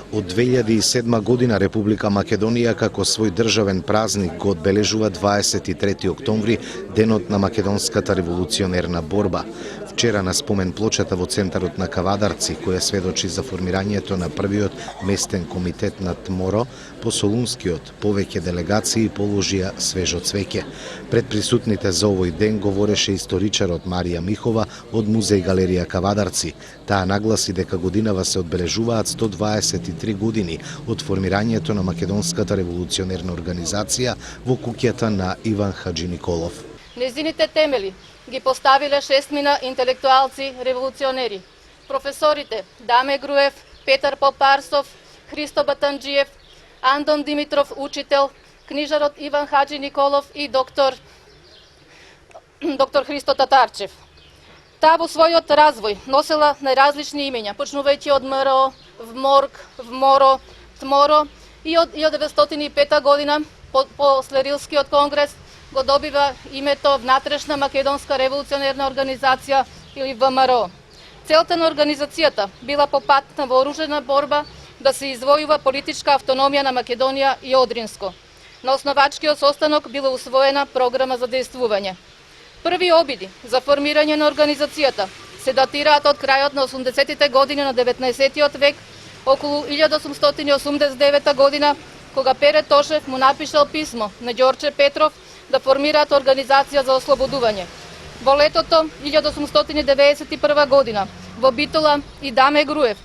Од 2007 година Република Македонија како свој државен празник го одбележува 23 октомври, денот на македонската револуционерна борба. Вчера на спомен плочата во центарот на Кавадарци, која сведочи за формирањето на првиот местен комитет на ТМОРО, по Солунскиот повеќе делегации положија свежо цвеќе. Пред присутните за овој ден говореше историчарот Марија Михова од Музеј галерија Кавадарци. Таа нагласи дека годинава се одбележуваат 123 години од формирањето на македонската револуционерна организација во куќата на Иван Хаџи Николов. Незините темели ги поставиле шестмина интелектуалци револуционери. Професорите Даме Груев, Петар Попарсов, Христо Батанџиев, Андон Димитров, учител, книжарот Иван Хаџи Николов и доктор Христо Татарчев. Таа во својот развој носела најразлични имења, почнувајќи од МРО, ВМОРК, ВМОРО, ТМОРО и од 1905 година после Рилскиот конгрес го добива името Внатрешна македонска револуционерна организација или ВМРО. Целта на организацијата била по пат на вооружена борба да се извојува политичка автономија на Македонија и Одринско. На основачкиот состанок била усвоена програма за дејствување. Први обиди за формирање на организацијата се датираат од крајот на 80-тите години на 19-тиот век, околу 1889 година, кога Пере Тошев му напишал писмо на Ѓорче Петров да формираат организација за ослободување. Во летото 1891 година во Битола и Даме Груев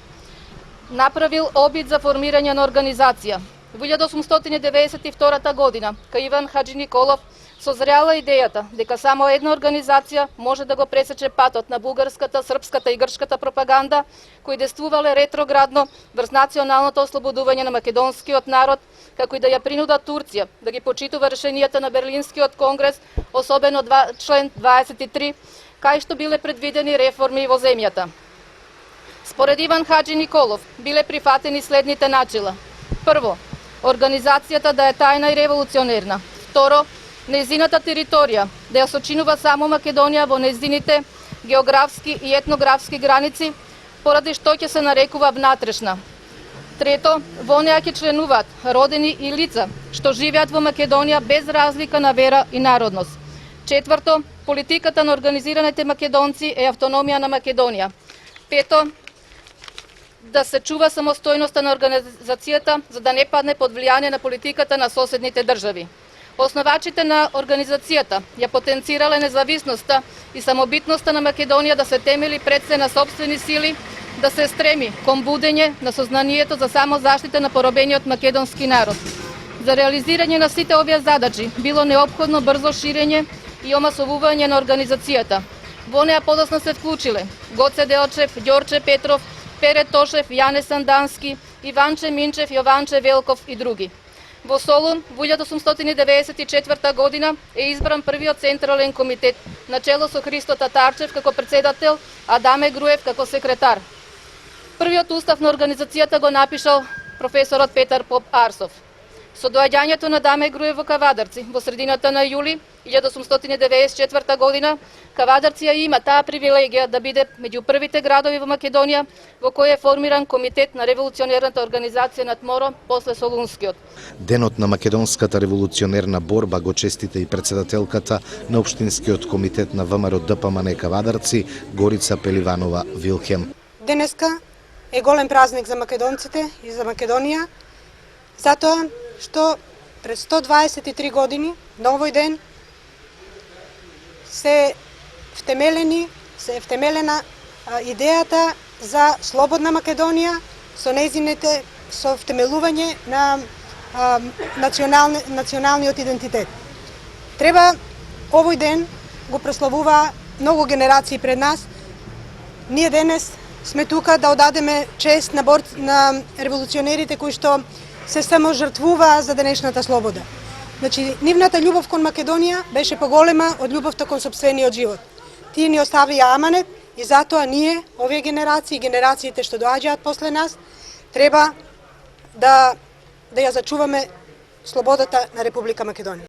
направил обид за формирање на организација. Во 1892 година кај Иван Хаџи Николов созряла идејата дека само една организација може да го пресече патот на бугарската, српската и грчката пропаганда, кои действувале ретроградно врз националното ослободување на македонскиот народ, како и да ја принуда Турција да ги почитува решенијата на Берлинскиот конгрес, особено член 23, кај што биле предвидени реформи во земјата. Според Иван Хаџи Николов биле прифатени следните начела. Прво, организацијата да е тајна и револуционерна. Второ, нејзината територија да ја сочинува само Македонија во нејзините географски и етнографски граници, поради што ќе се нарекува внатрешна. Трето, во неја ќе членуваат родени и лица што живеат во Македонија без разлика на вера и народност. Четврто, политиката на организираните македонци е автономија на Македонија. Пето, да се чува самостојноста на организацијата за да не падне под влијание на политиката на соседните држави. Основачите на организацијата ја потенцирале независноста и самобитноста на Македонија да се темели пред се на сопствени сили, да се стреми кон будење на сознанието за самозаштита на поробениот македонски народ. За реализирање на сите овие задачи било неопходно брзо ширење и омасовување на организацијата. Во неа подоцна се вклучиле Гоце Делчев, Ѓорче Петров, Пере Тошев, Јане Сандански, Иванче Минчев, Јованче Велков и други. Во Солун, во 1894 година е избран првиот централен комитет, начело со Христо Татарчев како председател, а Даме Груев како секретар. Првиот устав на организацијата го напишал професорот Петар Попарсов. Со доаѓањето на Даме Груев во Кавадарци во средината на јули 1894 година, Кавадарција има таа привилегија да биде меѓу првите градови во Македонија во кој е формиран комитет на револуционерната организација на ТМОРО после Солунскиот. Денот на македонската револуционерна борба го честита и председателката на Општинскиот комитет на ВМРО ДПМН Кавадарци Горица Пеливанова Вилхем. Денеска е голем празник за македонците и за Македонија, затоа што пред 123 години на овој ден се втемелена идејата за слободна Македонија со втемелување на националниот идентитет. Треба овој ден го прославува многу генерации пред нас. Ние денес сме тука да одадеме чест на револуционерите кои што се само жртвуваа за денешната слобода. Значи, нивната љубов кон Македонија беше поголема од љубовта кон сопствениот живот. Тие ни оставија аманет и затоа ние, овие генерации, генерациите што доаѓаат после нас, треба да ја зачуваме слободата на Република Македонија.